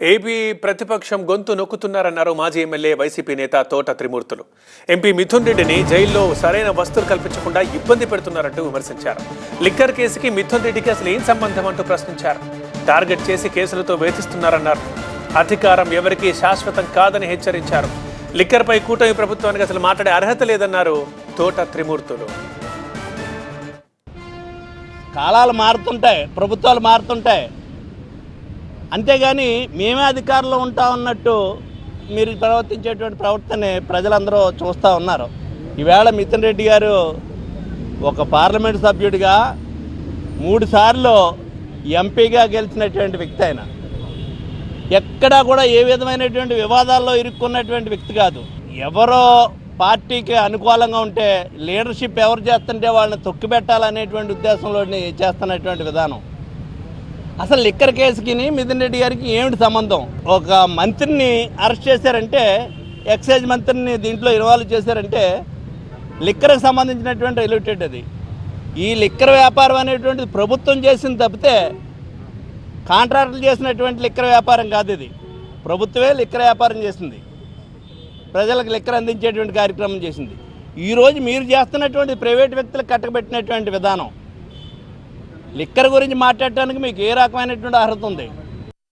AP ప్రతిపక్షం గొంతు నొక్కుతున్నారన్నారు మాజీ ఎమ్మెల్యే వైసీపీ నేత తోట త్రిమూర్తులు. ఎంపీ మిథున్ రెడ్డిని జైల్లో సరైన వస్తువులు కల్పించకుండా ఇబ్బంది పెడుతున్నారంటూ విమర్శించారు. లిక్కర్ కేసుకి మిథున్ రెడ్డికి అసలు ఏం సంబంధం అంటూ ప్రశ్నించారు. టార్గెట్ చేసి కేసులతో వేధిస్తున్నారన్నారు. అధికారం ఎవరికీ శాశ్వతం కాదని హెచ్చరించారు. లిక్కర్పై కూటమి ప్రభుత్వానికి అసలు మాట్లాడే అర్హత లేదన్నారు తోట త్రిమూర్తులు. కాలాలు మారుతుంటాయి, ప్రభుత్వాలు మారుతుంటాయి, అంతేగాని మేమే అధికారంలో ఉంటామన్నట్టు మీరు ప్రవర్తించేటువంటి ప్రవర్తనని ప్రజలందరూ చూస్తూ ఉన్నారు. ఈవేళ మిథున్ రెడ్డి గారు ఒక పార్లమెంట్ సభ్యుడిగా 3 సార్లు ఎంపీగా గెలిచినటువంటి వ్యక్తి. ఆయన ఎక్కడా కూడా ఏ విధమైనటువంటి వివాదాల్లో ఇరుక్కున్నటువంటి వ్యక్తి కాదు. ఎవరో పార్టీకి అనుకూలంగా ఉంటే లీడర్షిప్ ఎవరు చేస్తుంటే వాళ్ళని తొక్కిపెట్టాలనేటువంటి ఉద్దేశంలో చేస్తున్నటువంటి విధానం. అసలు లిక్కర్ కేసుకి మిథున్ రెడ్డి గారికి ఏమిటి సంబంధం? ఒక మంత్రిని అరెస్ట్ చేశారంటే, ఎక్సైజ్ మంత్రిని దీంట్లో ఇన్వాల్వ్ చేశారంటే లిక్కర్కి సంబంధించినటువంటి రిలేటెడ్ అది. ఈ లిక్కర్ వ్యాపారం అనేటువంటిది ప్రభుత్వం చేసింది తప్పితే కాంట్రాక్టులు చేసినటువంటి లిక్కర్ వ్యాపారం కాదు. ఇది ప్రభుత్వమే లిక్కర్ వ్యాపారం చేసింది, ప్రజలకు లిక్కర్ అందించేటువంటి కార్యక్రమం చేసింది. ఈరోజు మీరు చేస్తున్నటువంటి ప్రైవేట్ వ్యక్తులకు కట్టబెట్టినటువంటి విధానం. లిక్కర్ గురించి మాట్లాడటానికి మీకు ఏ రకమైనటువంటి అర్హత ఉంది?